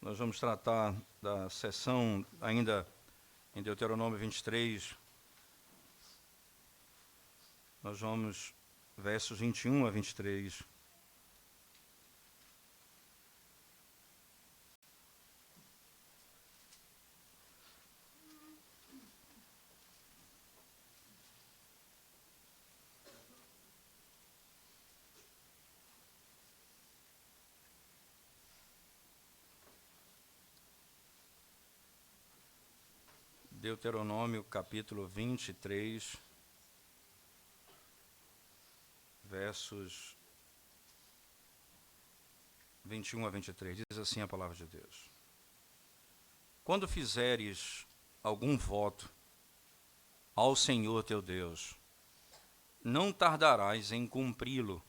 Nós vamos tratar da sessão ainda em Deuteronômio 23. Nós vamos versos 21 a 23. Deuteronômio capítulo 23, versos 21 a 23, diz assim a palavra de Deus. Quando fizeres algum voto ao Senhor teu Deus, não tardarás em cumpri-lo,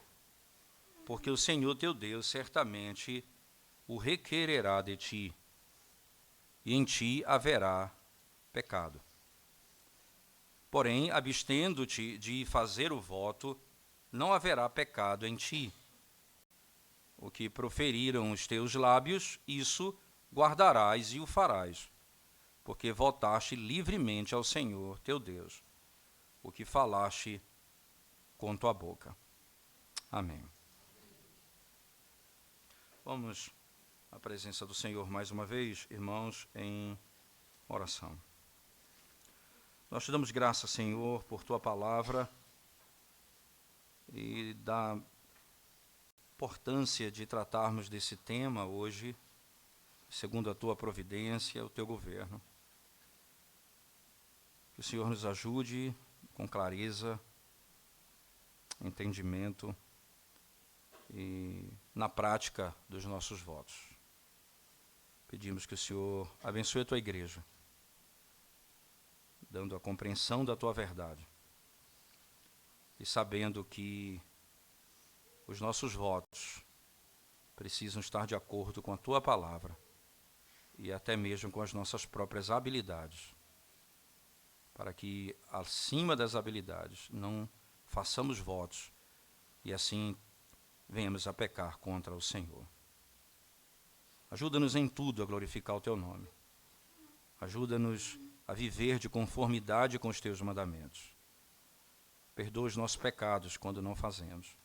porque o Senhor teu Deus certamente o requererá de ti, e em ti haverá pecado. Porém, abstendo-te de fazer o voto, não haverá pecado em ti. O que proferiram os teus lábios, isso guardarás e o farás, porque votaste livremente ao Senhor teu Deus, o que falaste com tua boca. Amém. Vamos à presença do Senhor mais uma vez, irmãos, em oração. Nós te damos graça, Senhor, por tua palavra e da importância de tratarmos desse tema hoje, segundo a tua providência, o teu governo. Que o Senhor nos ajude com clareza, entendimento e na prática dos nossos votos. Pedimos que o Senhor abençoe a tua igreja, dando a compreensão da tua verdade e sabendo que os nossos votos precisam estar de acordo com a tua palavra e até mesmo com as nossas próprias habilidades, para que, acima das habilidades, não façamos votos e assim venhamos a pecar contra o Senhor. Ajuda-nos em tudo a glorificar o teu nome. Ajuda-nos a viver de conformidade com os teus mandamentos. Perdoa os nossos pecados quando não fazemos.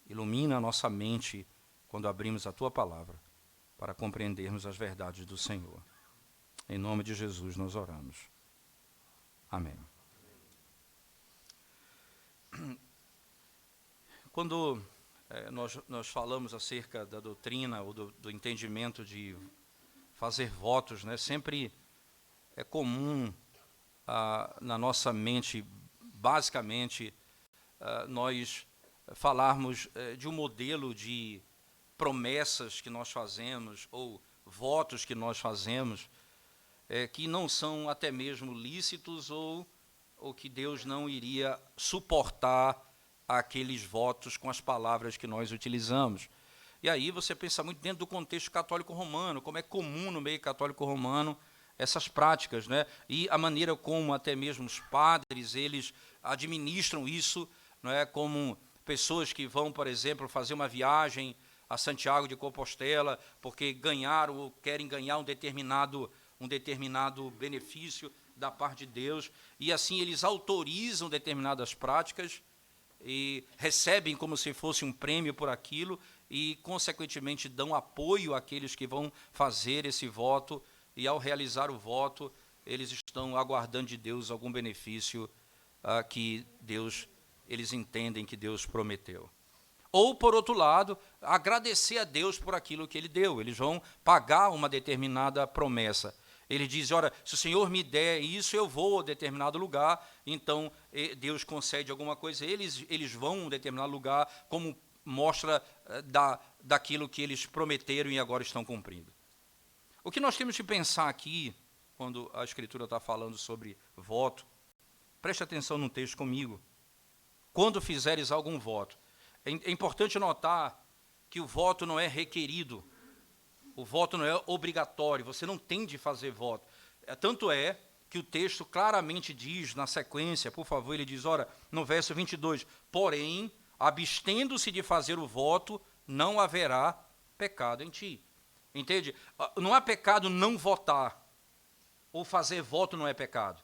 Ilumina a nossa mente quando abrimos a tua palavra, para compreendermos as verdades do Senhor. Em nome de Jesus nós oramos. Amém. Quando nós falamos acerca da doutrina ou do entendimento de fazer votos, né, sempre é comum na nossa mente, basicamente, nós falarmos de um modelo de promessas que nós fazemos ou votos que nós fazemos, que não são até mesmo lícitos ou que Deus não iria suportar aqueles votos com as palavras que nós utilizamos. E aí você pensa muito dentro do contexto católico romano, como é comum no meio católico romano essas práticas, né? E a maneira como até mesmo os padres, eles administram isso, não é? Como pessoas que vão, por exemplo, fazer uma viagem a Santiago de Compostela, porque ganharam ou querem ganhar um determinado benefício da parte de Deus, e assim eles autorizam determinadas práticas e recebem como se fosse um prêmio por aquilo e, consequentemente, dão apoio àqueles que vão fazer esse voto, e, ao realizar o voto, eles estão aguardando de Deus algum benefício que eles entendem que Deus prometeu. Ou, por outro lado, agradecer a Deus por aquilo que Ele deu. Eles vão pagar uma determinada promessa. Ele diz, ora, se o Senhor me der isso, eu vou a determinado lugar. Então, Deus concede alguma coisa. Eles vão a um determinado lugar, como mostra daquilo que eles prometeram e agora estão cumprindo. O que nós temos que pensar aqui, quando a Escritura está falando sobre voto, preste atenção no texto comigo. Quando fizeres algum voto, é importante notar que o voto não é requerido, o voto não é obrigatório, você não tem de fazer voto. Tanto é que o texto claramente diz, na sequência, por favor, ele diz, ora, no verso 22, porém, abstendo-se de fazer o voto, não haverá pecado em ti. Entende? Não há pecado não votar, ou fazer voto não é pecado.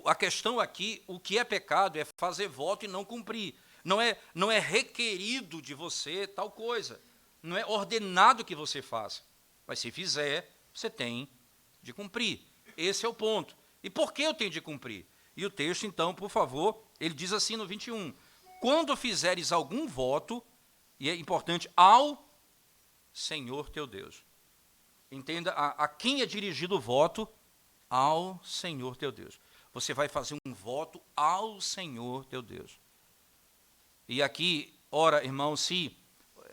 A questão aqui, o que é pecado é fazer voto e não cumprir. Não é requerido de você tal coisa. Não é ordenado que você faça. Mas se fizer, você tem de cumprir. Esse é o ponto. E por que eu tenho de cumprir? E o texto, então, por favor, ele diz assim no 21. Quando fizeres algum voto, e é importante, ao Senhor teu Deus. Entenda, a quem é dirigido o voto? Ao Senhor teu Deus. Você vai fazer um voto ao Senhor teu Deus. E aqui, ora, irmão,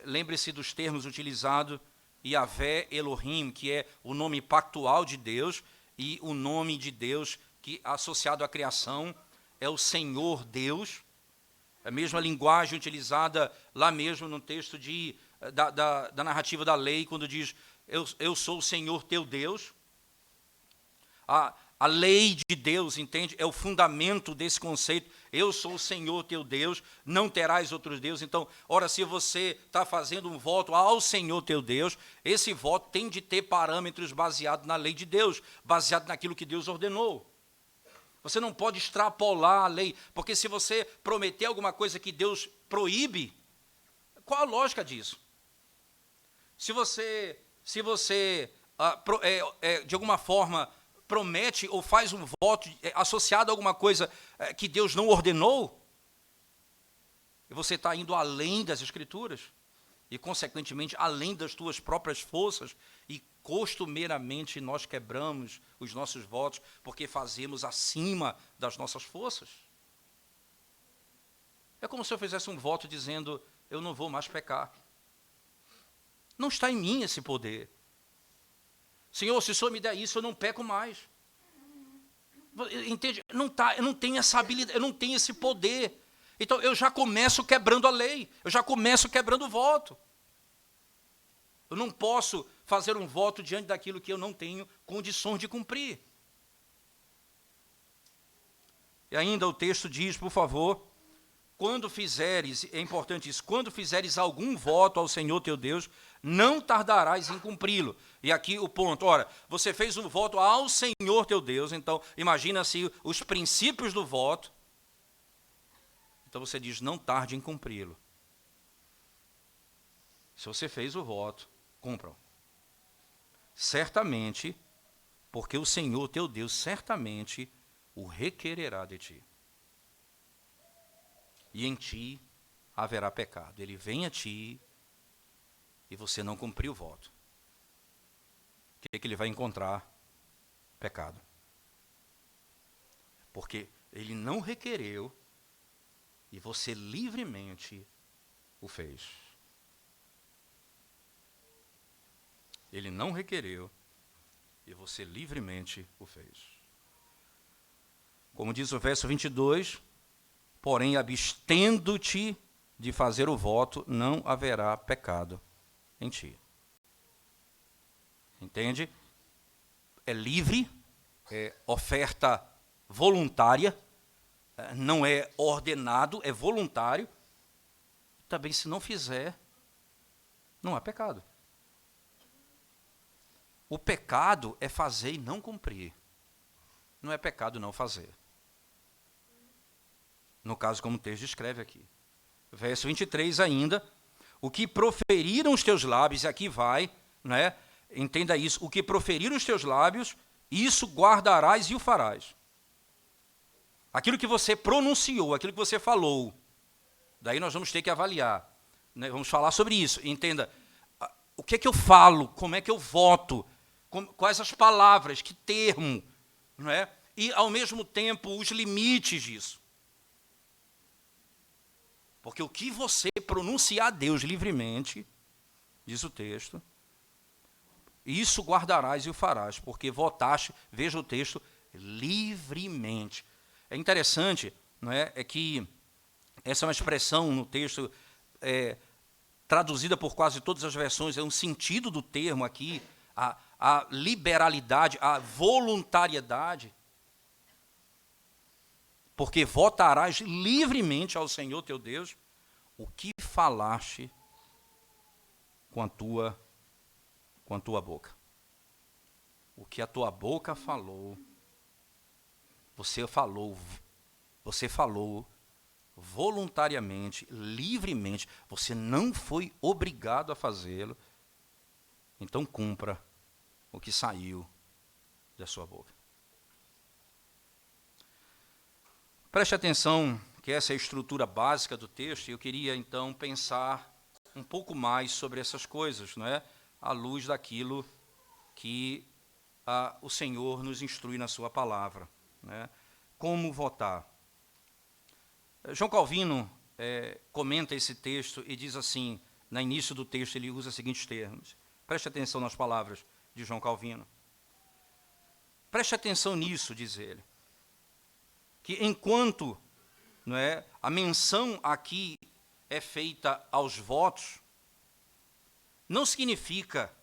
lembre-se dos termos utilizados, Yahvé Elohim, que é o nome pactual de Deus, e o nome de Deus que associado à criação é o Senhor Deus. A mesma linguagem utilizada lá mesmo no texto da narrativa da lei, quando diz, eu sou o Senhor teu Deus. A lei de Deus, entende? É o fundamento desse conceito. Eu sou o Senhor teu Deus, não terás outros deuses. Então, ora, se você está fazendo um voto ao Senhor teu Deus, esse voto tem de ter parâmetros baseados na lei de Deus, baseado naquilo que Deus ordenou. Você não pode extrapolar a lei, porque se você prometer alguma coisa que Deus proíbe, qual a lógica disso? Se você de alguma forma promete ou faz um voto associado a alguma coisa que Deus não ordenou, e você está indo além das Escrituras, e consequentemente além das tuas próprias forças, e costumeiramente nós quebramos os nossos votos, porque fazemos acima das nossas forças. É como se eu fizesse um voto dizendo, eu não vou mais pecar. Não está em mim esse poder. Senhor, se o Senhor me der isso, eu não peco mais. Entende? Eu não tenho essa habilidade, eu não tenho esse poder. Então, eu já começo quebrando a lei, eu já começo quebrando o voto. Eu não posso fazer um voto diante daquilo que eu não tenho condições de cumprir. E ainda o texto diz, por favor, quando fizeres, é importante isso, quando fizeres algum voto ao Senhor teu Deus, não tardarás em cumpri-lo. E aqui o ponto, ora, você fez um voto ao Senhor teu Deus, então imagina-se os princípios do voto, então você diz, não tarde em cumpri-lo. Se você fez o voto, cumpra-o. Certamente, porque o Senhor teu Deus certamente o requererá de ti. E em ti haverá pecado. Ele vem a ti e você não cumpriu o voto. O que é que ele vai encontrar? Pecado. Porque ele não requereu e você livremente o fez. Ele não requereu e você livremente o fez. Como diz o verso 22, porém, abstendo-te de fazer o voto, não haverá pecado em ti. Entende? É livre, é oferta voluntária, não é ordenado, é voluntário. Também, se não fizer, não há pecado. O pecado é fazer e não cumprir. Não é pecado não fazer. No caso, como o texto descreve aqui. Verso 23 ainda, o que proferiram os teus lábios, e aqui vai, né? Entenda isso, o que proferiram os teus lábios, isso guardarás e o farás. Aquilo que você pronunciou, aquilo que você falou, daí nós vamos ter que avaliar, né? Vamos falar sobre isso. Entenda, o que é que eu falo, como é que eu voto, quais as palavras, que termo, não é? E, ao mesmo tempo, os limites disso. Porque o que você pronunciar a Deus livremente, diz o texto, isso guardarás e o farás, porque votaste, veja o texto, livremente. É interessante, não é? É que essa é uma expressão no texto traduzida por quase todas as versões, é um sentido do termo aqui, a liberalidade, a voluntariedade. Porque votarás livremente ao Senhor teu Deus o que falaste com a tua com a tua boca. O que a tua boca falou, você falou voluntariamente, livremente, você não foi obrigado a fazê-lo, então cumpra o que saiu da sua boca. Preste atenção que essa é a estrutura básica do texto, e eu queria então pensar um pouco mais sobre essas coisas, não é? À luz daquilo que o Senhor nos instrui na sua palavra, né? Como votar? João Calvino comenta esse texto e diz assim, no início do texto ele usa os seguintes termos. Preste atenção nas palavras de João Calvino. Preste atenção nisso, diz ele, que enquanto, não é, a menção aqui é feita aos votos, não significa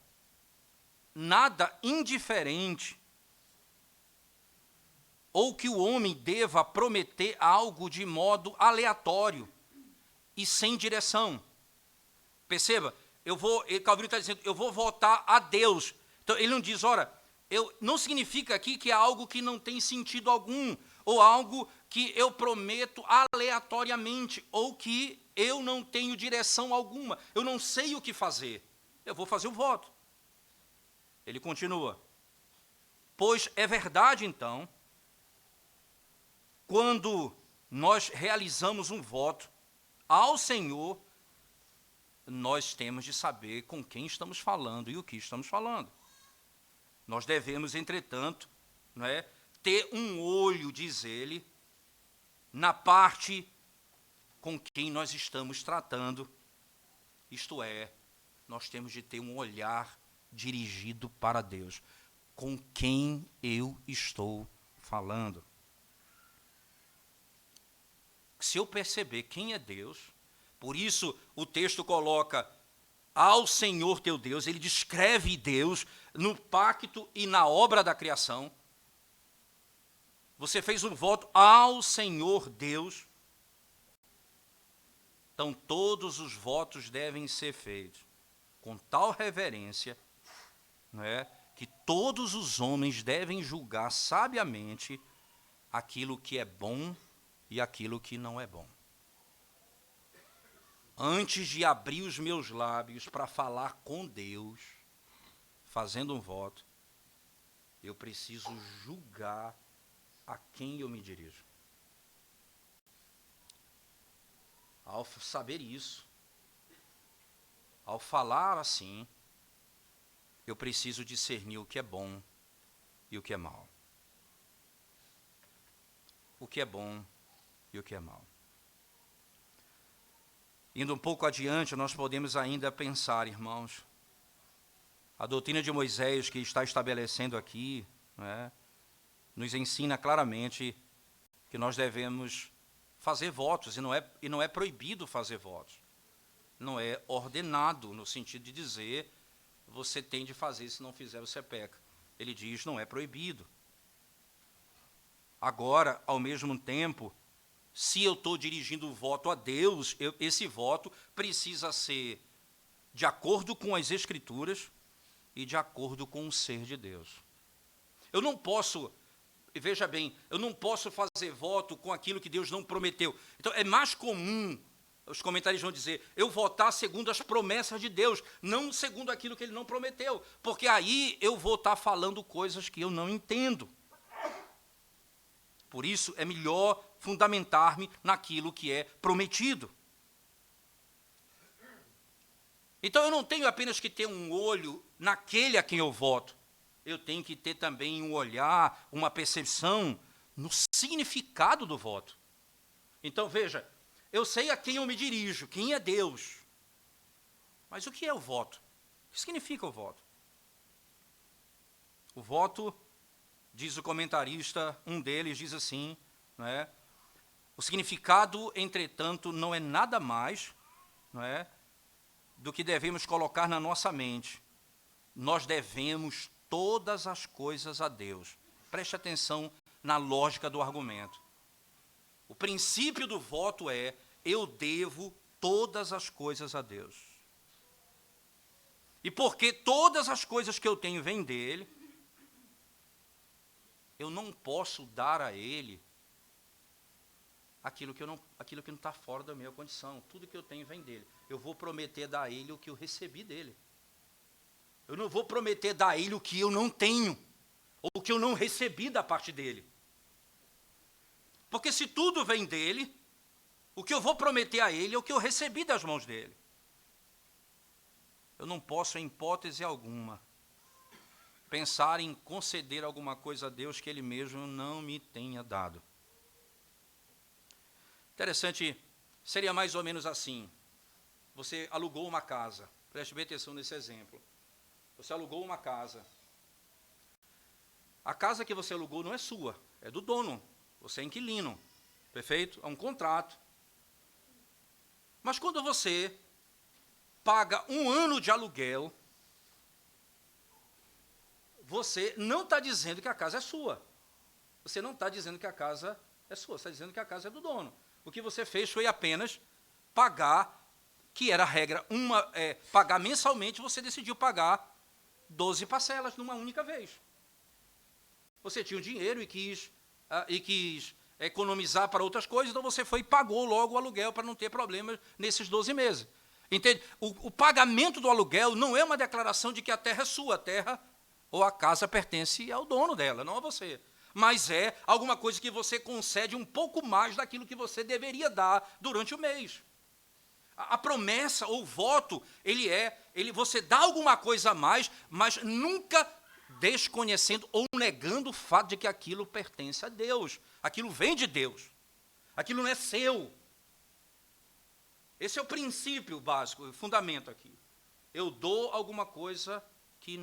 nada indiferente ou que o homem deva prometer algo de modo aleatório e sem direção. Perceba, Calvino está dizendo, eu vou votar a Deus. Então, ele não diz, ora, não significa aqui que é algo que não tem sentido algum, ou algo que eu prometo aleatoriamente, ou que eu não tenho direção alguma, eu não sei o que fazer, eu vou fazer o voto. Ele continua, pois é verdade então, quando nós realizamos um voto ao Senhor, nós temos de saber com quem estamos falando e o que estamos falando. Nós devemos, entretanto, não é, ter um olho, diz ele, na parte com quem nós estamos tratando. Isto é, nós temos de ter um olhar dirigido para Deus. Com quem eu estou falando? Se eu perceber quem é Deus, por isso o texto coloca ao Senhor teu Deus, ele descreve Deus no pacto e na obra da criação. Você fez um voto ao Senhor Deus. Então todos os votos devem ser feitos com tal reverência, não é, que todos os homens devem julgar sabiamente aquilo que é bom e aquilo que não é bom. Antes de abrir os meus lábios para falar com Deus, fazendo um voto, eu preciso julgar a quem eu me dirijo. Ao saber isso, ao falar assim, eu preciso discernir o que é bom e o que é mal. O que é bom e o que é mal. Indo um pouco adiante, nós podemos ainda pensar, irmãos, a doutrina de Moisés que está estabelecendo aqui, né, nos ensina claramente que nós devemos fazer votos, e não é proibido fazer votos. Não é ordenado, no sentido de dizer, você tem de fazer, se não fizer você peca. Ele diz, não é proibido. Agora, ao mesmo tempo, se eu estou dirigindo o voto a Deus, esse voto precisa ser de acordo com as Escrituras e de acordo com o ser de Deus. Eu não posso, veja bem, eu não posso fazer voto com aquilo que Deus não prometeu. Então, é mais comum, os comentaristas vão dizer, eu votar segundo as promessas de Deus, não segundo aquilo que Ele não prometeu, porque aí eu vou estar falando coisas que eu não entendo. Por isso, é melhor fundamentar-me naquilo que é prometido. Então, eu não tenho apenas que ter um olho naquele a quem eu voto. Eu tenho que ter também um olhar, uma percepção no significado do voto. Então, veja, eu sei a quem eu me dirijo, quem é Deus. Mas o que é o voto? O que significa o voto? O voto, diz o comentarista, um deles diz assim, né? O significado, entretanto, não é nada mais, não é, do que devemos colocar na nossa mente. Nós devemos todas as coisas a Deus. Preste atenção na lógica do argumento. O princípio do voto é, eu devo todas as coisas a Deus. e porque todas as coisas que eu tenho vêm dele, eu não posso dar a ele aquilo que não está fora da minha condição. Tudo que eu tenho vem dele. Eu vou prometer dar a ele o que eu recebi dele. Eu não vou prometer dar a ele o que eu não tenho, ou o que eu não recebi da parte dele. Porque se tudo vem dele, o que eu vou prometer a ele é o que eu recebi das mãos dele. Eu não posso, em hipótese alguma, pensar em conceder alguma coisa a Deus que ele mesmo não me tenha dado. Interessante, seria mais ou menos assim. Você alugou uma casa, preste bem atenção nesse exemplo. Você alugou uma casa. A casa que você alugou não é sua, é do dono. Você é inquilino, perfeito? É um contrato. Mas quando você paga 1 ano de aluguel, você não está dizendo que a casa é sua. Você não está dizendo que a casa é sua, você está dizendo que a casa é do dono. O que você fez foi apenas pagar, que era a regra, pagar mensalmente, você decidiu pagar 12 parcelas numa única vez. Você tinha o dinheiro e quis economizar para outras coisas, então você foi e pagou logo o aluguel para não ter problemas nesses 12 meses. Entende? O pagamento do aluguel não é uma declaração de que a terra é sua, a terra ou a casa pertence ao dono dela, não a você. Mas é alguma coisa que você concede um pouco mais daquilo que você deveria dar durante o mês. A promessa ou o voto, você dá alguma coisa a mais, mas nunca desconhecendo ou negando o fato de que aquilo pertence a Deus. Aquilo vem de Deus. Aquilo não é seu. Esse é o princípio básico, o fundamento aqui. Eu dou alguma coisa que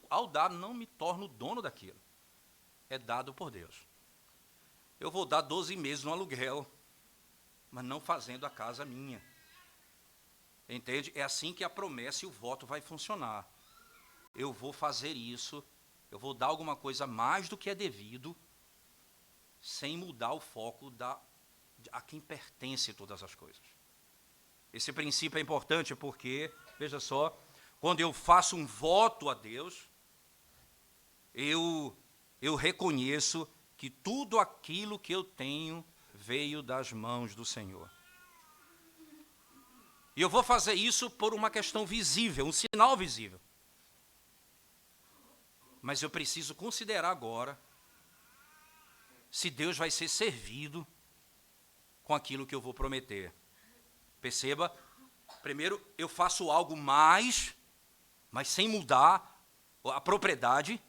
ao dar, não me torno dono daquilo. É dado por Deus. Eu vou dar 12 meses no aluguel, mas não fazendo a casa minha. Entende? É assim que a promessa e o voto vai funcionar. Eu vou fazer isso, eu vou dar alguma coisa mais do que é devido, sem mudar o foco a quem pertence todas as coisas. Esse princípio é importante porque, veja só, quando eu faço um voto a Deus, eu reconheço que tudo aquilo que eu tenho veio das mãos do Senhor. E eu vou fazer isso por uma questão visível, um sinal visível. Mas eu preciso considerar agora se Deus vai ser servido com aquilo que eu vou prometer. Perceba, primeiro, eu faço algo mais, mas sem mudar a propriedade.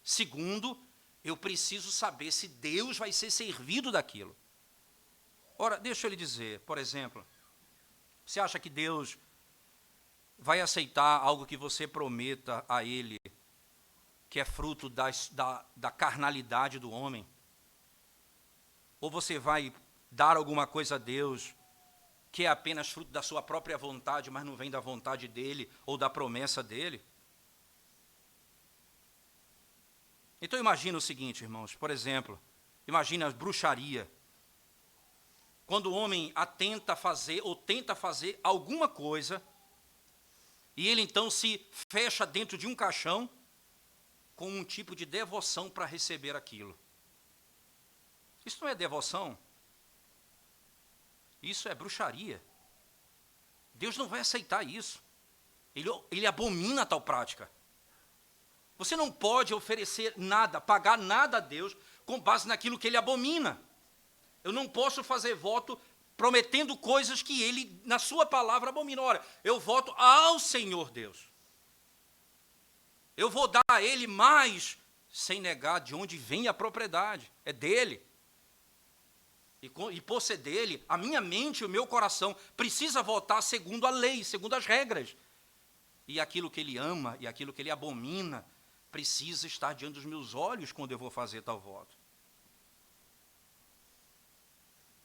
Segundo, eu preciso saber se Deus vai ser servido daquilo. Ora, deixa eu lhe dizer, por exemplo, você acha que Deus vai aceitar algo que você prometa a Ele, que é fruto da carnalidade do homem? Ou você vai dar alguma coisa a Deus que é apenas fruto da sua própria vontade, mas não vem da vontade dEle ou da promessa dEle? Então imagina o seguinte, irmãos, por exemplo, imagina a bruxaria. Quando o homem tenta fazer alguma coisa, e ele então se fecha dentro de um caixão com um tipo de devoção para receber aquilo. Isso não é devoção. Isso é bruxaria. Deus não vai aceitar isso. Ele abomina tal prática. Você não pode oferecer nada, pagar nada a Deus com base naquilo que Ele abomina. Eu não posso fazer voto prometendo coisas que Ele, na sua palavra, abomina. Ora, eu voto ao Senhor Deus. Eu vou dar a Ele mais, sem negar de onde vem a propriedade. É dEle. E por ser dEle, a minha mente e o meu coração precisa votar segundo a lei, segundo as regras. E aquilo que Ele ama e aquilo que Ele abomina precisa estar diante dos meus olhos quando eu vou fazer tal voto.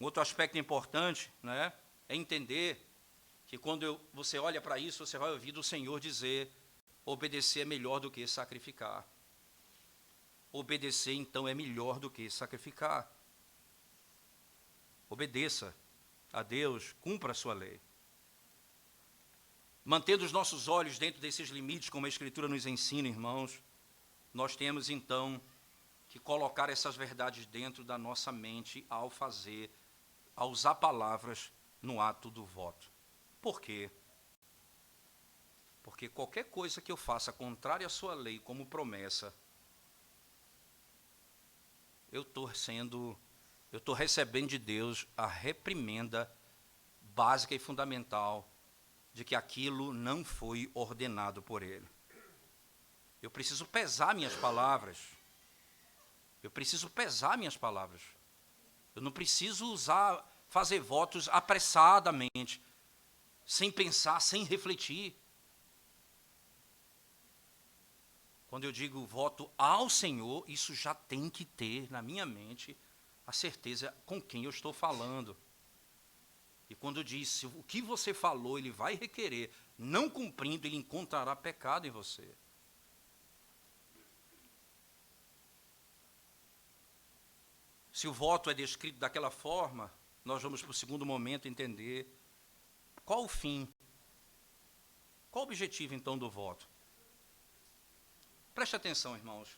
Um outro aspecto importante, né, é entender que quando você olha para isso, você vai ouvir do Senhor dizer: obedecer é melhor do que sacrificar. Obedecer, então, é melhor do que sacrificar. Obedeça a Deus, cumpra a sua lei. Mantendo os nossos olhos dentro desses limites, como a Escritura nos ensina, irmãos, nós temos, então, que colocar essas verdades dentro da nossa mente ao usar palavras no ato do voto. Por quê? Porque qualquer coisa que eu faça contrária à sua lei como promessa, eu estou recebendo de Deus a reprimenda básica e fundamental de que aquilo não foi ordenado por Ele. Eu preciso pesar minhas palavras. Eu preciso pesar minhas palavras. Eu não preciso fazer votos apressadamente, sem pensar, sem refletir. Quando eu digo voto ao Senhor, isso já tem que ter na minha mente a certeza com quem eu estou falando. E quando diz, se o que você falou, ele vai requerer, não cumprindo, ele encontrará pecado em você. Se o voto é descrito daquela forma, nós vamos para o segundo momento entender qual o fim, qual o objetivo então do voto. Preste atenção, irmãos.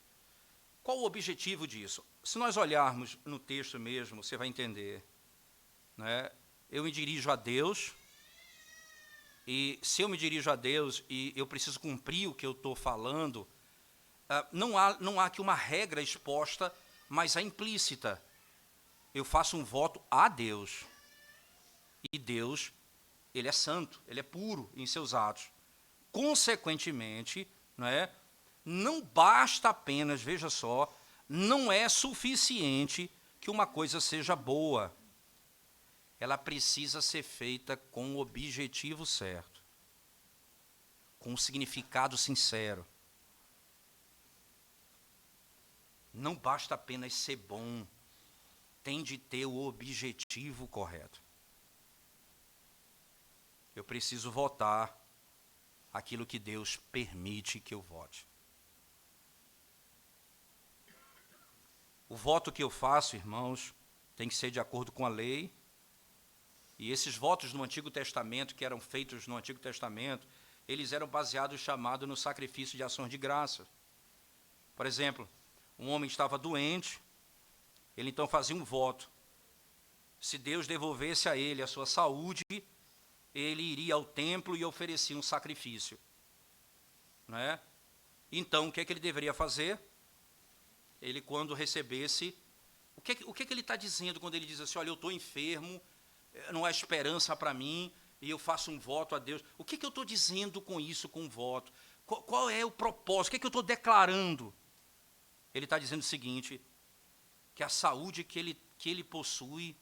Qual o objetivo disso? Se nós olharmos no texto mesmo, você vai entender. Né? Eu me dirijo a Deus, e se eu me dirijo a Deus e eu preciso cumprir o que eu estou falando, não há aqui uma regra exposta, mas é implícita. Eu faço um voto a Deus. E Deus, Ele é santo, Ele é puro em seus atos. Consequentemente, não basta apenas, veja só, não é suficiente que uma coisa seja boa. Ela precisa ser feita com o objetivo certo, com o significado sincero. Não basta apenas ser bom, tem de ter o objetivo correto. Eu preciso votar aquilo que Deus permite que eu vote. O voto que eu faço, irmãos, tem que ser de acordo com a lei. E esses votos no Antigo Testamento, que eram feitos no Antigo Testamento, eles eram baseados, no sacrifício de ações de graça. Por exemplo, um homem estava doente, ele então fazia um voto. Se Deus devolvesse a ele a sua saúde, ele iria ao templo e oferecia um sacrifício. Então, o que ele deveria fazer? Ele, quando recebesse... O que ele está dizendo quando ele diz assim, olha, eu estou enfermo, não há esperança para mim, e eu faço um voto a Deus. O que eu estou dizendo com isso, com o voto? Qual é o propósito? O que eu estou declarando? Ele está dizendo o seguinte, que a saúde que ele possui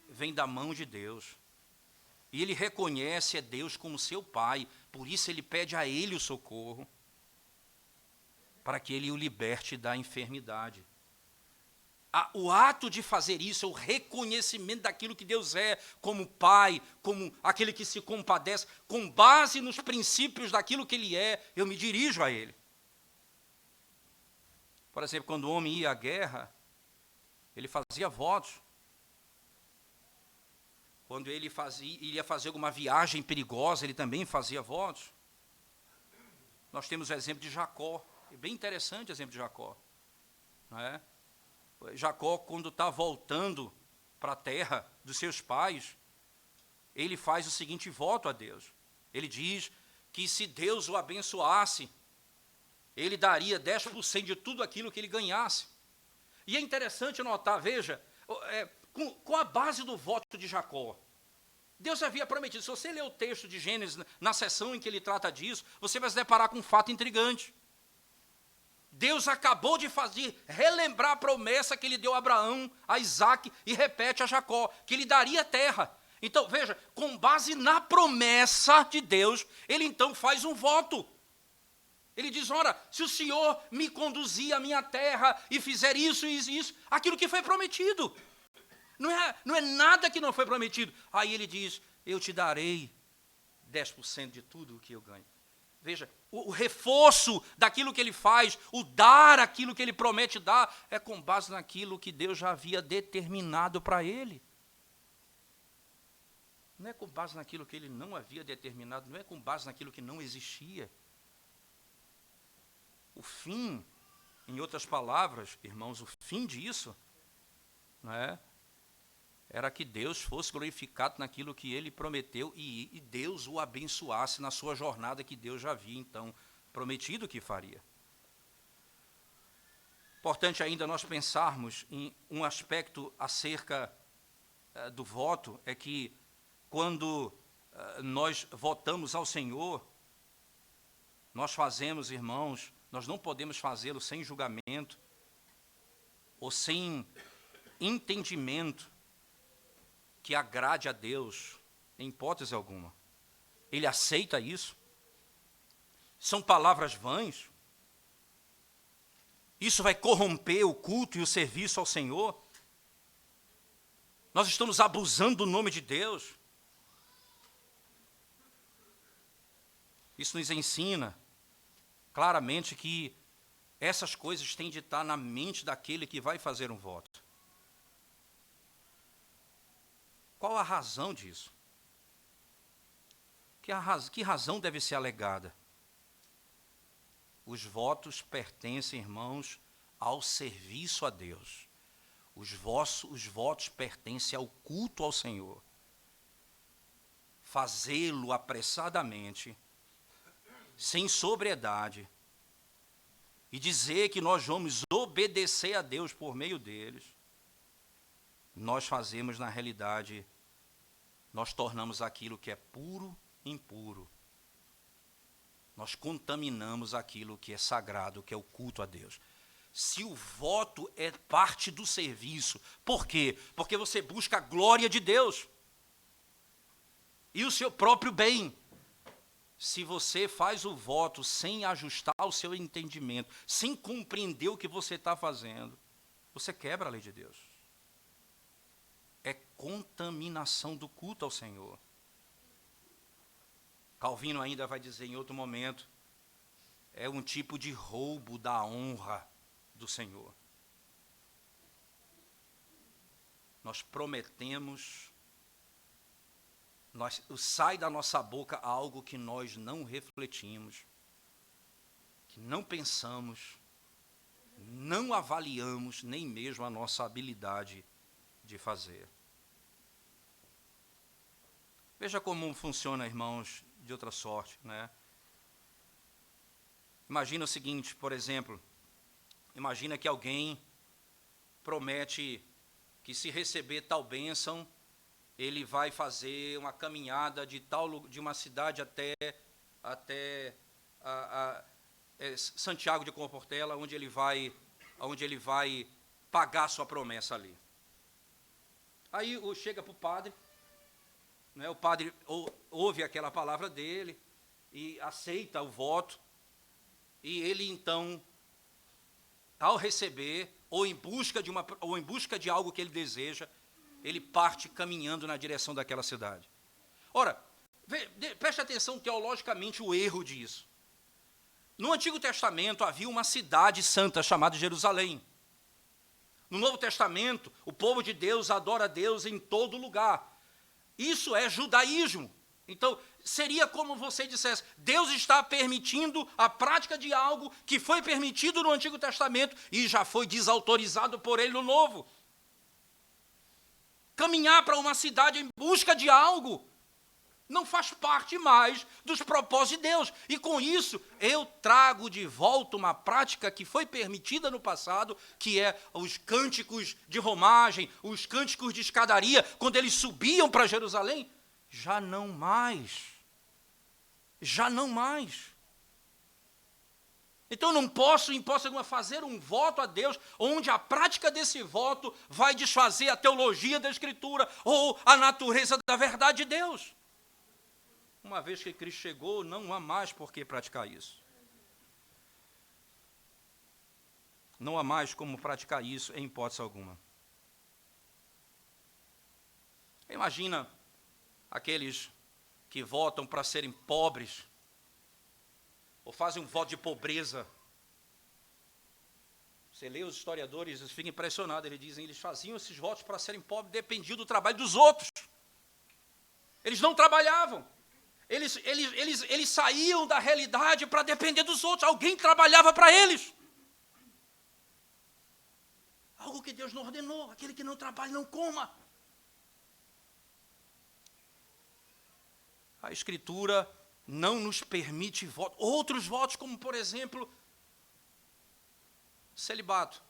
vem da mão de Deus. E ele reconhece a Deus como seu Pai, por isso ele pede a Ele o socorro, para que Ele o liberte da enfermidade. O ato de fazer isso é o reconhecimento daquilo que Deus é, como Pai, como aquele que se compadece, com base nos princípios daquilo que Ele é, eu me dirijo a Ele. Por exemplo, quando o homem ia à guerra, ele fazia votos. Quando ele iria fazer alguma viagem perigosa, ele também fazia votos. Nós temos o exemplo de Jacó, é bem interessante o exemplo de Jacó. Jacó, quando está voltando para a terra dos seus pais, ele faz o seguinte voto a Deus. Ele diz que se Deus o abençoasse, ele daria 10% de tudo aquilo que ele ganhasse. E é interessante notar, veja, com a base do voto de Jacó, Deus havia prometido, se você ler o texto de Gênesis, na seção em que ele trata disso, você vai se deparar com um fato intrigante. Deus acabou de relembrar a promessa que ele deu a Abraão, a Isaac, e repete a Jacó, que ele daria terra. Então, veja, com base na promessa de Deus, ele então faz um voto. Ele diz, ora, se o Senhor me conduzir à minha terra e fizer isso, aquilo que foi prometido. Não é nada que não foi prometido. Aí ele diz, eu te darei 10% de tudo o que eu ganho. Veja, o reforço daquilo que ele faz, o dar aquilo que ele promete dar, é com base naquilo que Deus já havia determinado para ele. Não é com base naquilo que ele não havia determinado, não é com base naquilo que não existia. O fim, em outras palavras, irmãos, o fim disso, não é? Era que Deus fosse glorificado naquilo que ele prometeu e Deus o abençoasse na sua jornada que Deus já havia, então, prometido que faria. Importante ainda nós pensarmos em um aspecto acerca do voto, é que quando nós votamos ao Senhor, nós fazemos, irmãos, nós não podemos fazê-lo sem julgamento ou sem entendimento que agrade a Deus, em hipótese alguma. Ele aceita isso? São palavras vãs? Isso vai corromper o culto e o serviço ao Senhor? Nós estamos abusando do nome de Deus? Isso nos ensina claramente que essas coisas têm de estar na mente daquele que vai fazer um voto. Qual a razão disso? Que razão deve ser alegada? Os votos pertencem, irmãos, ao serviço a Deus. Os votos pertencem ao culto ao Senhor. Fazê-lo apressadamente, sem sobriedade, e dizer que nós vamos obedecer a Deus por meio deles, nós fazemos, na realidade, nós tornamos aquilo que é puro, impuro. Nós contaminamos aquilo que é sagrado, que é o culto a Deus. Se o voto é parte do serviço, por quê? Porque você busca a glória de Deus e o seu próprio bem. Se você faz o voto sem ajustar o seu entendimento, sem compreender o que você está fazendo, você quebra a lei de Deus. É contaminação do culto ao Senhor. Calvino ainda vai dizer em outro momento, é um tipo de roubo da honra do Senhor. Nós prometemos, sai da nossa boca algo que nós não refletimos, que não pensamos, não avaliamos nem mesmo a nossa habilidade de fazer. Veja como funciona, irmãos, de outra sorte, né? Imagina o seguinte, por exemplo, imagina que alguém promete que se receber tal bênção, ele vai fazer uma caminhada de uma cidade até Santiago de Compostela, onde ele vai pagar sua promessa ali. Aí chega para o padre, né, o padre ouve aquela palavra dele e aceita o voto, e ele então, ao receber, ou em busca de algo que ele deseja, ele parte caminhando na direção daquela cidade. Ora, preste atenção teologicamente o erro disso. No Antigo Testamento havia uma cidade santa chamada Jerusalém. No Novo Testamento, o povo de Deus adora a Deus em todo lugar. Isso é judaísmo. Então, seria como você dissesse, Deus está permitindo a prática de algo que foi permitido no Antigo Testamento e já foi desautorizado por ele no Novo. Caminhar para uma cidade em busca de algo não faz parte mais dos propósitos de Deus. E com isso, eu trago de volta uma prática que foi permitida no passado, que é os cânticos de romagem, os cânticos de escadaria, quando eles subiam para Jerusalém. Já não mais. Já não mais. Então eu não posso, em hipótese alguma, fazer um voto a Deus, onde a prática desse voto vai desfazer a teologia da Escritura ou a natureza da verdade de Deus. Uma vez que Cristo chegou, não há mais por que praticar isso. Não há mais como praticar isso em hipótese alguma. Imagina aqueles que votam para serem pobres, ou fazem um voto de pobreza. Você lê os historiadores, eles ficam impressionados, eles dizem, eles faziam esses votos para serem pobres, dependiam do trabalho dos outros. Eles não trabalhavam. Eles saíam da realidade para depender dos outros. Alguém trabalhava para eles. Algo que Deus não ordenou. Aquele que não trabalha, não coma. A Escritura não nos permite votos. Outros votos, como, por exemplo, celibato.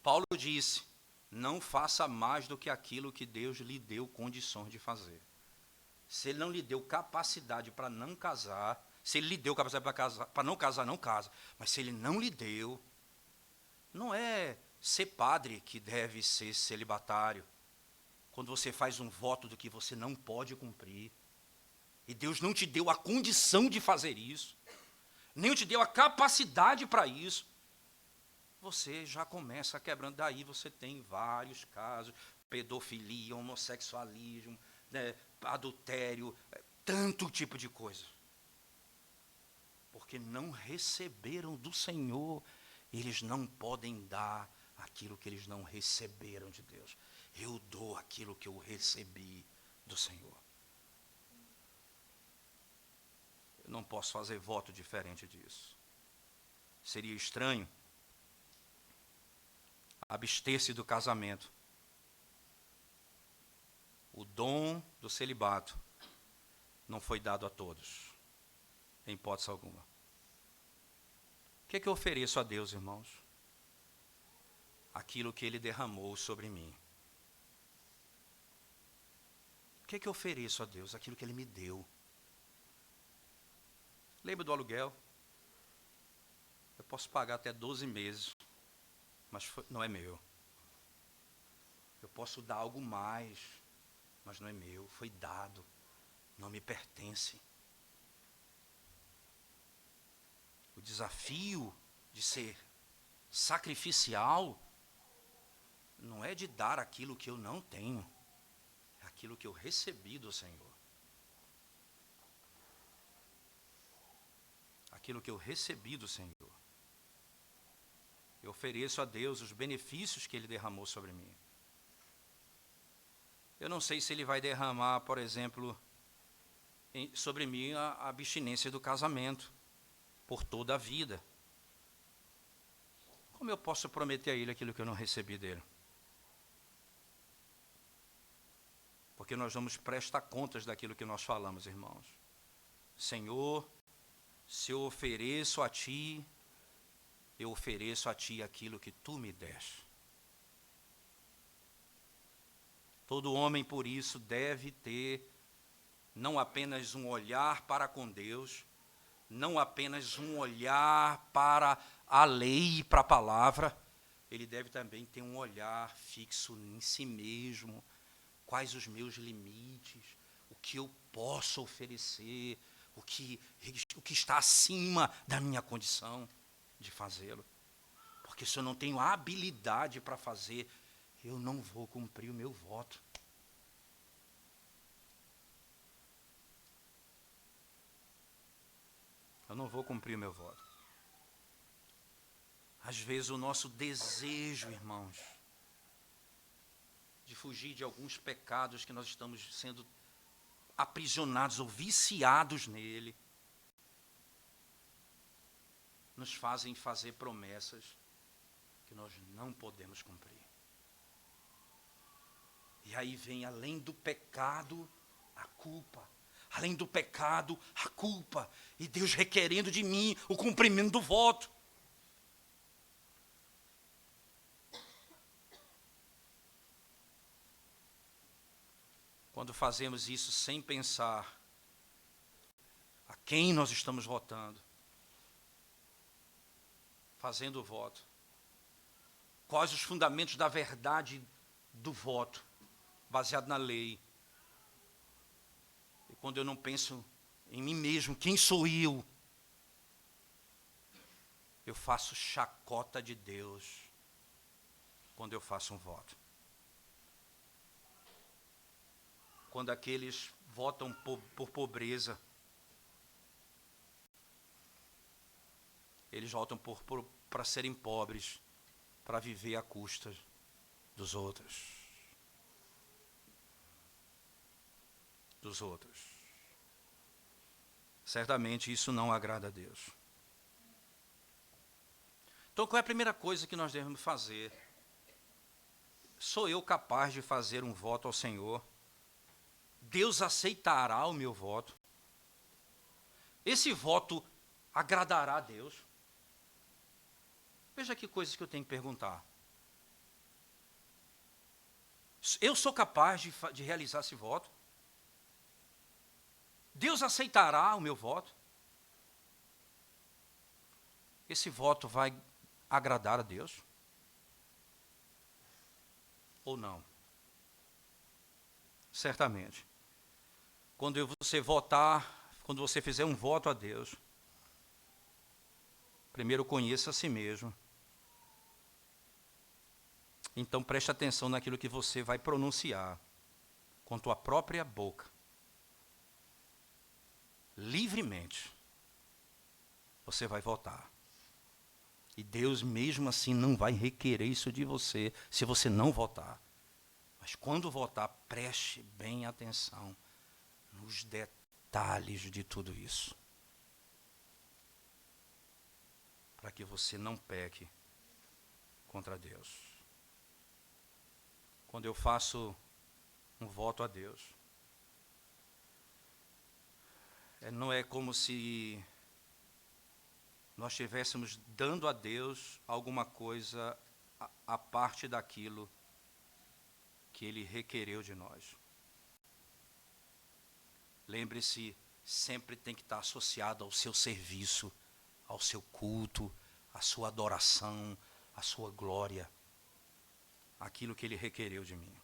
Paulo disse, não faça mais do que aquilo que Deus lhe deu condições de fazer. Se ele não lhe deu capacidade para não casar, se ele lhe deu capacidade para não casar, não casa. Mas se ele não lhe deu, não é ser padre que deve ser celibatário. Quando você faz um voto do que você não pode cumprir, e Deus não te deu a condição de fazer isso, nem te deu a capacidade para isso, você já começa quebrando. Daí você tem vários casos, pedofilia, homossexualismo, né, adultério, tanto tipo de coisa. Porque não receberam do Senhor, eles não podem dar aquilo que eles não receberam de Deus. Eu dou aquilo que eu recebi do Senhor. Eu não posso fazer voto diferente disso. Seria estranho abster-se do casamento. O dom do celibato não foi dado a todos, em hipótese alguma. O que é que eu ofereço a Deus, irmãos? Aquilo que Ele derramou sobre mim. O que é que eu ofereço a Deus? Aquilo que Ele me deu. Lembra do aluguel? Eu posso pagar até 12 meses, mas não é meu. Eu posso dar algo mais, mas não é meu. Foi dado, não me pertence. O desafio de ser sacrificial não é de dar aquilo que eu não tenho, é aquilo que eu recebi do Senhor. Aquilo que eu recebi do Senhor. Eu ofereço a Deus os benefícios que Ele derramou sobre mim. Eu não sei se Ele vai derramar, por exemplo, sobre mim a abstinência do casamento, por toda a vida. Como eu posso prometer a Ele aquilo que eu não recebi dEle? Porque nós vamos prestar contas daquilo que nós falamos, irmãos. Senhor, se eu ofereço a Ti, eu ofereço a Ti aquilo que Tu me deste. Todo homem, por isso, deve ter não apenas um olhar para com Deus, não apenas um olhar para a lei e para a palavra, ele deve também ter um olhar fixo em si mesmo. Quais os meus limites, o que eu posso oferecer, o que está acima da minha condição de fazê-lo. Porque se eu não tenho habilidade para fazer, eu não vou cumprir o meu voto. Eu não vou cumprir o meu voto. Às vezes o nosso desejo, irmãos, de fugir de alguns pecados que nós estamos sendo aprisionados ou viciados nele, nos fazem fazer promessas que nós não podemos cumprir. E aí vem, além do pecado, a culpa. Além do pecado, a culpa. E Deus requerendo de mim o cumprimento do voto. Quando fazemos isso sem pensar a quem nós estamos votando, fazendo o voto, quais os fundamentos da verdade do voto, baseado na lei. E quando eu não penso em mim mesmo, quem sou eu? Eu faço chacota de Deus quando eu faço um voto. Quando aqueles votam por pobreza, eles votam para serem pobres, para viver à custa dos outros. dos outros. Certamente isso não agrada a Deus. Então, qual é a primeira coisa que nós devemos fazer? Sou eu capaz de fazer um voto ao Senhor? Deus aceitará o meu voto? Esse voto agradará a Deus? Veja que coisas que eu tenho que perguntar. Eu sou capaz de realizar esse voto? Deus aceitará o meu voto? Esse voto vai agradar a Deus? Ou não? Certamente. Quando você fizer um voto a Deus, primeiro conheça a si mesmo. Então preste atenção naquilo que você vai pronunciar com tua própria boca. Livremente. Você vai votar. E Deus mesmo assim não vai requerer isso de você se você não votar. Mas quando votar, preste bem atenção nos detalhes de tudo isso. Para que você não peque contra Deus. Quando eu faço um voto a Deus, não é como se nós estivéssemos dando a Deus alguma coisa a parte daquilo que Ele requereu de nós. Lembre-se, sempre tem que estar associado ao seu serviço, ao seu culto, à sua adoração, à sua glória, aquilo que Ele requereu de mim.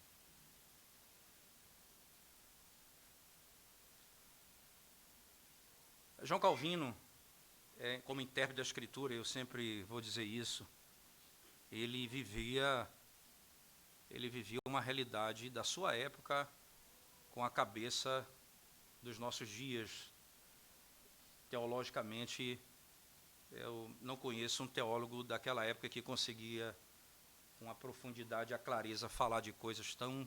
João Calvino, como intérprete da Escritura, eu sempre vou dizer isso, ele vivia uma realidade da sua época com a cabeça dos nossos dias. Teologicamente, eu não conheço um teólogo daquela época que conseguia, com a profundidade e a clareza, falar de coisas tão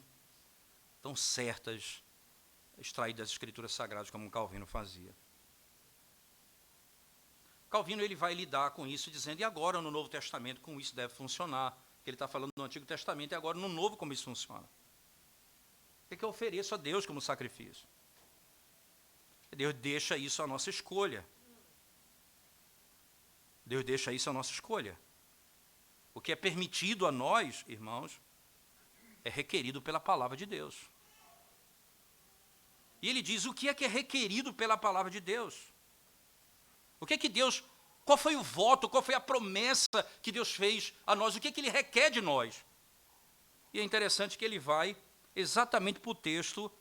certas, extraídas das Escrituras Sagradas, como Calvino fazia. Calvino ele vai lidar com isso dizendo, e agora no Novo Testamento como isso deve funcionar? Ele está falando no Antigo Testamento e agora no Novo como isso funciona. O que eu ofereço a Deus como sacrifício? Deus deixa isso à nossa escolha. Deus deixa isso à nossa escolha. O que é permitido a nós, irmãos, é requerido pela palavra de Deus. E ele diz o que é requerido pela palavra de Deus. O que é que Deus, qual foi o voto, qual foi a promessa que Deus fez a nós, o que é que Ele requer de nós? E é interessante que ele vai exatamente para o texto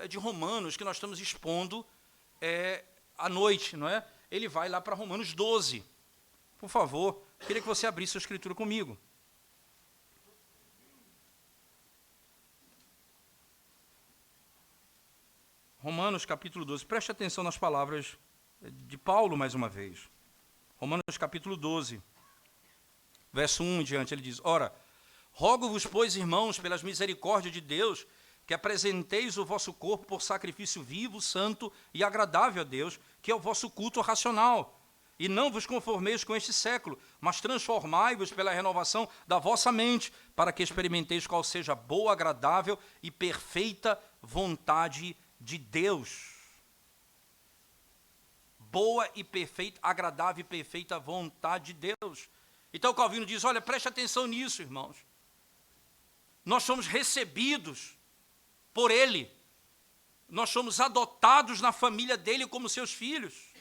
de Romanos, que nós estamos expondo à noite, não é? Ele vai lá para Romanos 12. Por favor, queria que você abrisse a Escritura comigo. Romanos capítulo 12, preste atenção nas palavras de Paulo mais uma vez. Romanos capítulo 12, verso 1 em diante, ele diz, ora, rogo-vos, pois, irmãos, pelas misericórdias de Deus, que apresenteis o vosso corpo por sacrifício vivo, santo e agradável a Deus, que é o vosso culto racional. E não vos conformeis com este século, mas transformai-vos pela renovação da vossa mente, para que experimenteis qual seja a boa, agradável e perfeita vontade de Deus. Boa e perfeita, agradável e perfeita vontade de Deus. Então Calvino diz, olha, preste atenção nisso, irmãos. Nós somos recebidos por Ele. Nós somos adotados na família dEle como seus filhos.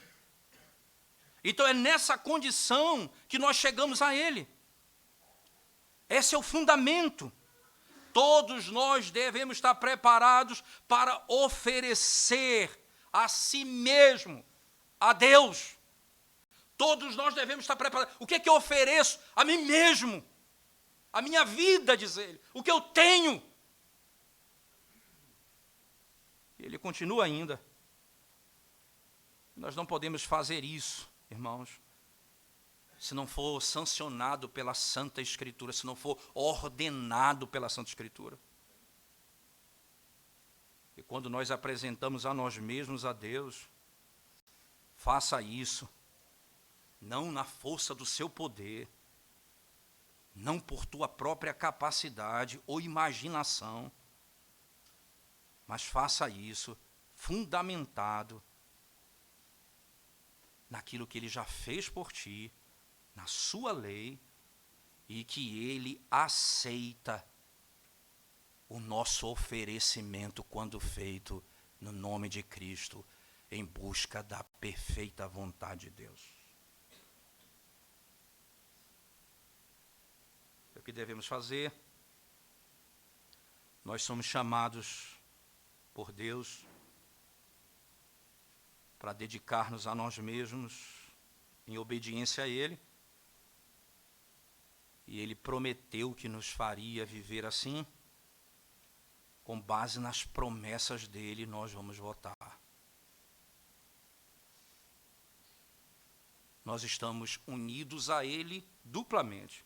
Então é nessa condição que nós chegamos a Ele. Esse é o fundamento. Todos nós devemos estar preparados para oferecer a si mesmo a Deus. Todos nós devemos estar preparados. O que é que eu ofereço? A mim mesmo. A minha vida, diz ele. O que eu tenho. Ele continua ainda. Nós não podemos fazer isso, irmãos, se não for sancionado pela Santa Escritura, se não for ordenado pela Santa Escritura. E quando nós apresentamos a nós mesmos a Deus, faça isso, não na força do seu poder, não por tua própria capacidade ou imaginação, mas faça isso fundamentado naquilo que Ele já fez por ti, na sua lei, e que Ele aceita o nosso oferecimento quando feito no nome de Cristo, em busca da perfeita vontade de Deus. O que devemos fazer? Nós somos chamados por Deus para dedicar-nos a nós mesmos em obediência a Ele. E Ele prometeu que nos faria viver assim. Com base nas promessas dEle, nós vamos votar. Nós estamos unidos a Ele duplamente.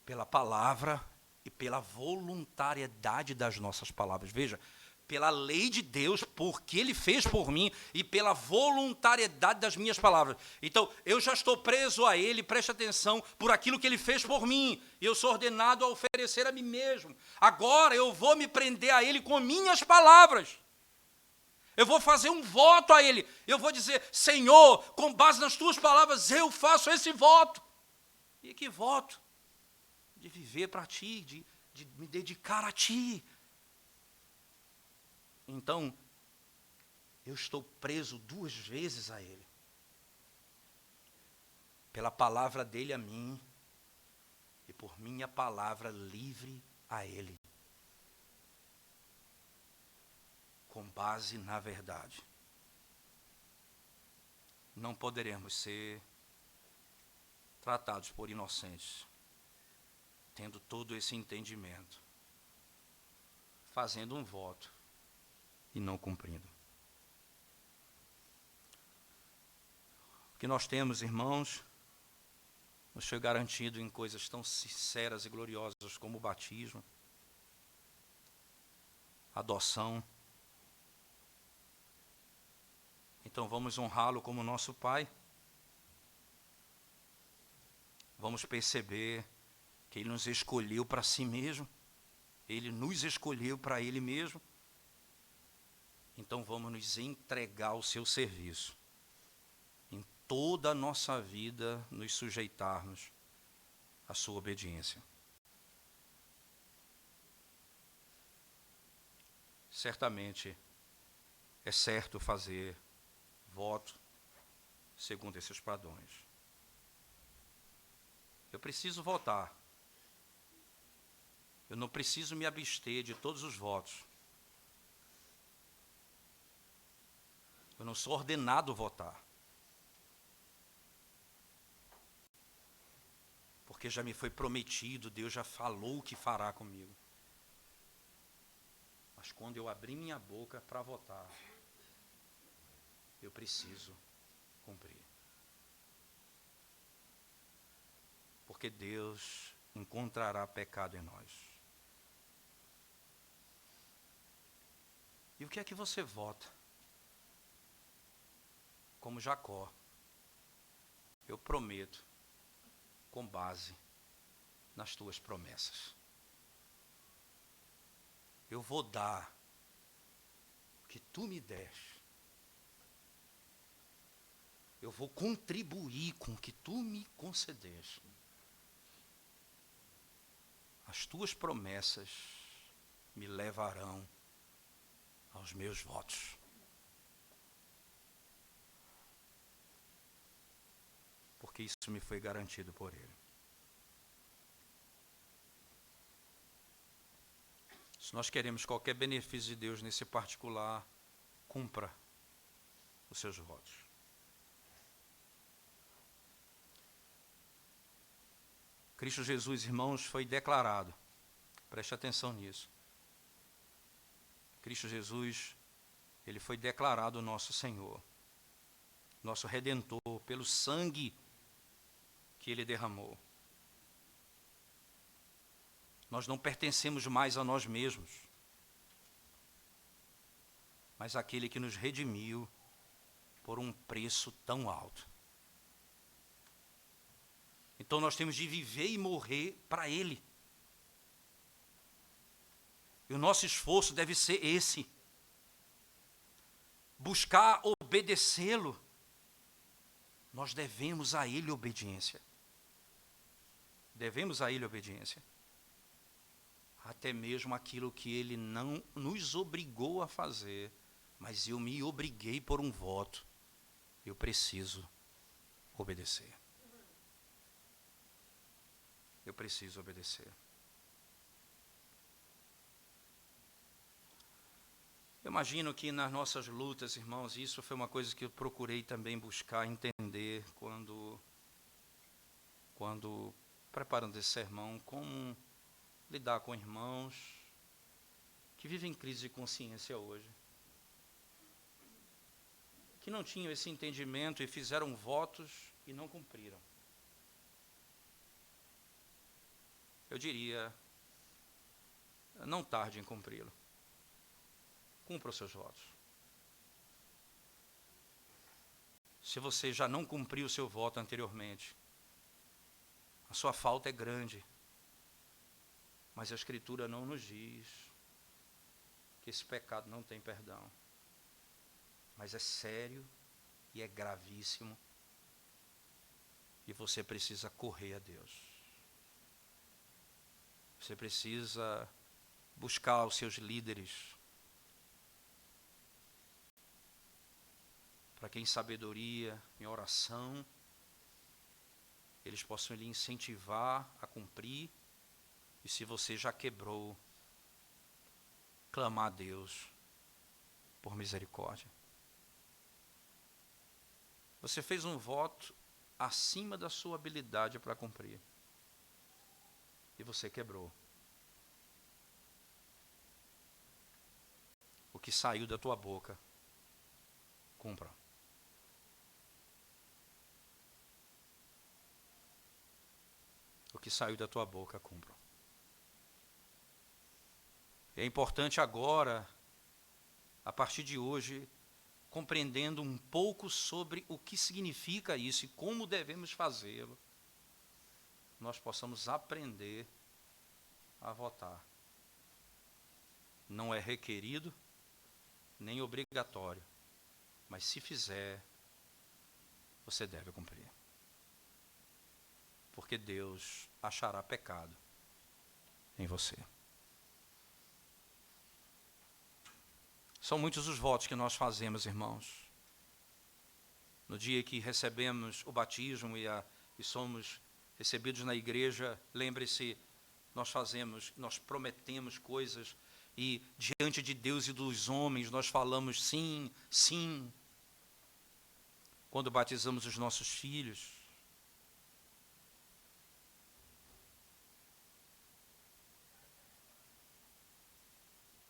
Pela palavra e pela voluntariedade das nossas palavras. Veja, pela lei de Deus, porque Ele fez por mim, e pela voluntariedade das minhas palavras. Então, eu já estou preso a Ele, preste atenção, por aquilo que Ele fez por mim. E eu sou ordenado a oferecer a mim mesmo. Agora eu vou me prender a Ele com minhas palavras. Eu vou fazer um voto a Ele. Eu vou dizer, Senhor, com base nas Tuas palavras, eu faço esse voto. E que voto? De viver para Ti, de me dedicar a Ti. Então, eu estou preso 2 vezes a Ele. Pela palavra dEle a mim, e por minha palavra livre a Ele. Com base na verdade. Não poderemos ser tratados por inocentes, tendo todo esse entendimento, fazendo um voto e não cumprindo. O que nós temos, irmãos, nos foi garantido em coisas tão sinceras e gloriosas como o batismo, adoção. Então vamos honrá-lo como nosso Pai. Vamos perceber que Ele nos escolheu para si mesmo. Ele nos escolheu para Ele mesmo. Então vamos nos entregar ao seu serviço. Em toda a nossa vida nos sujeitarmos à sua obediência. Certamente é certo fazer voto segundo esses padrões. Eu preciso votar. Eu não preciso me abster de todos os votos. Eu não sou ordenado a votar. Porque já me foi prometido, Deus já falou o que fará comigo. Mas quando eu abrir minha boca para votar, eu preciso cumprir. Porque Deus encontrará pecado em nós. E o que é que você vota? Como Jacó, eu prometo, com base nas tuas promessas. Eu vou dar o que tu me deste. Eu vou contribuir com o que tu me concedeste. As tuas promessas me levarão aos meus votos. Porque isso me foi garantido por Ele. Se nós queremos qualquer benefício de Deus nesse particular, cumpra os seus votos. Cristo Jesus, irmãos, foi declarado. Preste atenção nisso. Cristo Jesus, Ele foi declarado nosso Senhor, nosso Redentor, pelo sangue que Ele derramou. Nós não pertencemos mais a nós mesmos, mas àquele que nos redimiu por um preço tão alto. Então nós temos de viver e morrer para Ele. E o nosso esforço deve ser esse: buscar obedecê-lo. Nós devemos a Ele obediência. Devemos a Ele obediência. Até mesmo aquilo que Ele não nos obrigou a fazer, mas eu me obriguei por um voto. Eu preciso obedecer. Eu preciso obedecer. Eu imagino que nas nossas lutas, irmãos, isso foi uma coisa que eu procurei também buscar entender quando preparando esse sermão, como lidar com irmãos que vivem crise de consciência hoje, que não tinham esse entendimento e fizeram votos e não cumpriram. Eu diria, não tarde em cumpri-lo. Cumpra os seus votos. Se você já não cumpriu o seu voto anteriormente, a sua falta é grande. Mas a Escritura não nos diz que esse pecado não tem perdão. Mas é sério e é gravíssimo. E você precisa correr a Deus. Você precisa buscar os seus líderes, para que em sabedoria, em oração, eles possam lhe incentivar a cumprir. E se você já quebrou, clamar a Deus por misericórdia. Você fez um voto acima da sua habilidade para cumprir. E você quebrou. O que saiu da tua boca, cumpra. O que saiu da tua boca, cumpra. É importante agora, a partir de hoje, compreendendo um pouco sobre o que significa isso e como devemos fazê-lo, nós possamos aprender a votar. Não é requerido, nem obrigatório, mas se fizer, você deve cumprir. Porque Deus achará pecado em você. São muitos os votos que nós fazemos, irmãos. No dia que recebemos o batismo e somos recebidos na igreja, lembre-se, nós prometemos coisas e diante de Deus e dos homens nós falamos sim, sim. Quando batizamos os nossos filhos,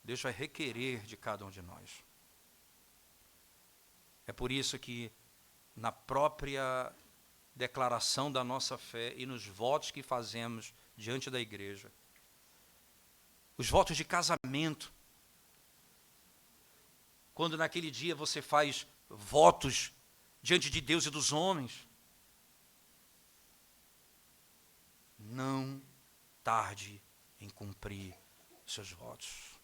Deus vai requerer de cada um de nós. É por isso que na própria declaração da nossa fé e nos votos que fazemos diante da igreja, os votos de casamento, quando naquele dia você faz votos diante de Deus e dos homens, não tarde em cumprir seus votos.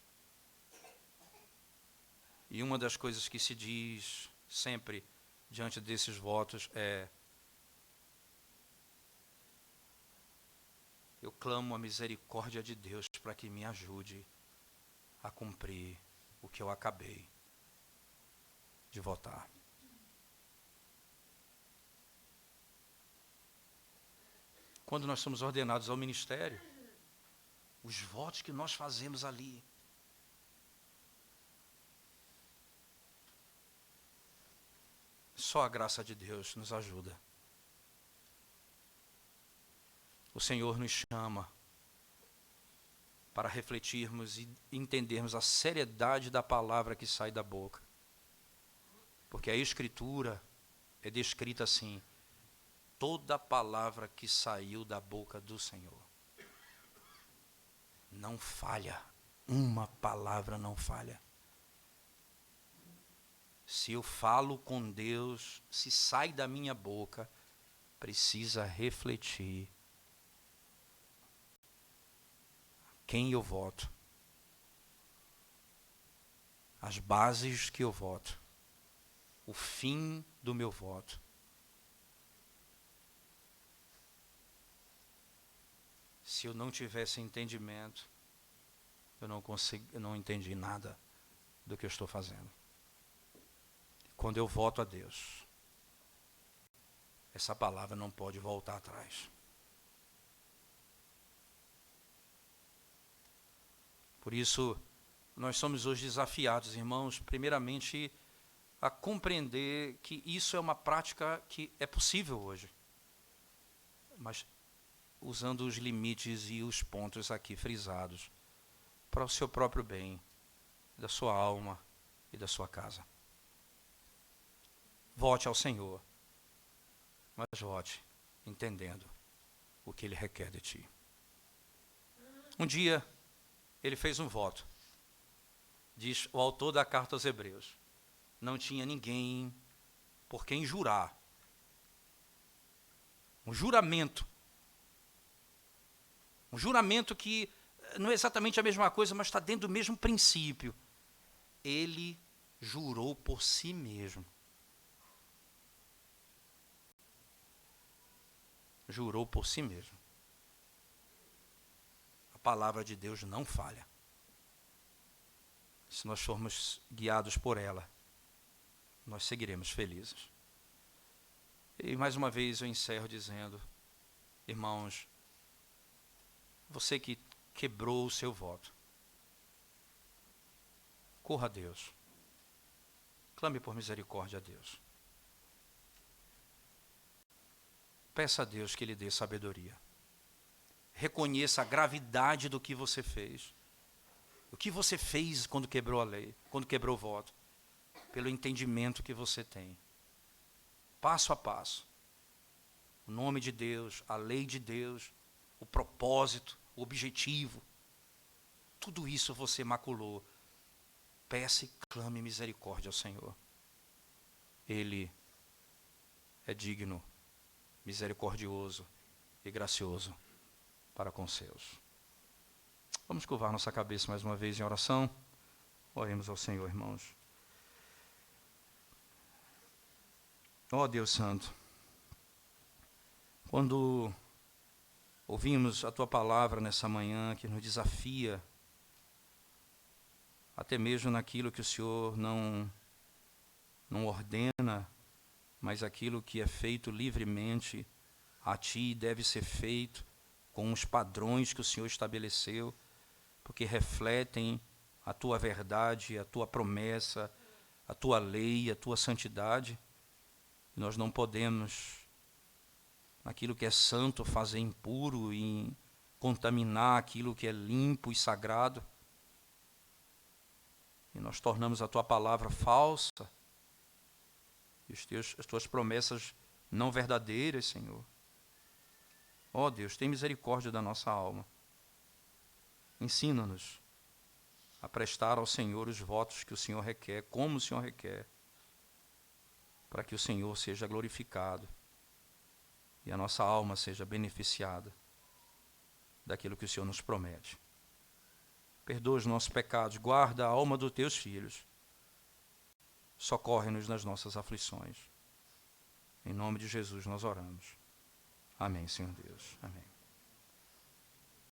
E uma das coisas que se diz sempre diante desses votos é: eu clamo a misericórdia de Deus para que me ajude a cumprir o que eu acabei de votar. Quando nós somos ordenados ao ministério, os votos que nós fazemos ali, só a graça de Deus nos ajuda. O Senhor nos chama para refletirmos e entendermos a seriedade da palavra que sai da boca. Porque a Escritura é descrita assim: toda palavra que saiu da boca do Senhor. não falha. Uma palavra não falha. Se eu falo com Deus, se sai da minha boca, precisa refletir. Quem eu voto? As bases que eu voto. O fim do meu voto. Se eu não tivesse entendimento, eu não entendi nada do que eu estou fazendo. Quando eu voto a Deus, essa palavra não pode voltar atrás. Por isso, nós somos hoje desafiados, irmãos, primeiramente, a compreender que isso é uma prática que é possível hoje. Mas usando os limites e os pontos aqui frisados, para o seu próprio bem, da sua alma e da sua casa. Vote ao Senhor, mas vote entendendo o que Ele requer de ti. Um dia, ele fez um voto. Diz o autor da carta aos Hebreus. Não tinha ninguém por quem jurar. Um juramento. Um juramento que não é exatamente a mesma coisa, mas está dentro do mesmo princípio. Ele jurou por si mesmo. Jurou por si mesmo. A palavra de Deus não falha. Se nós formos guiados por ela, nós seguiremos felizes. E mais uma vez eu encerro dizendo, irmãos, você que quebrou o seu voto, corra a Deus. Clame por misericórdia a Deus. Peça a Deus que lhe dê sabedoria. Reconheça a gravidade do que você fez. O que você fez quando quebrou a lei, quando quebrou o voto. Pelo entendimento que você tem. Passo a passo. O nome de Deus, a lei de Deus, o propósito, o objetivo. Tudo isso você maculou. Peça e clame misericórdia ao Senhor. Ele é digno, misericordioso e gracioso para com os seus. Vamos curvar nossa cabeça mais uma vez em oração. Oremos ao Senhor, irmãos. Ó Deus Santo, quando ouvimos a Tua palavra nessa manhã que nos desafia, até mesmo naquilo que o Senhor não ordena, mas aquilo que é feito livremente a Ti deve ser feito com os padrões que o Senhor estabeleceu, porque refletem a Tua verdade, a Tua promessa, a Tua lei, a Tua santidade. E nós não podemos, naquilo que é santo, fazer impuro e contaminar aquilo que é limpo e sagrado. E nós tornamos a Tua palavra falsa e as Tuas promessas não verdadeiras, Senhor. Ó Deus, tem misericórdia da nossa alma. Ensina-nos a prestar ao Senhor os votos que o Senhor requer, como o Senhor requer, para que o Senhor seja glorificado e a nossa alma seja beneficiada daquilo que o Senhor nos promete. Perdoa os nossos pecados, guarda a alma dos Teus filhos, socorre-nos nas nossas aflições. Em nome de Jesus nós oramos. Amém, Senhor Deus. Amém.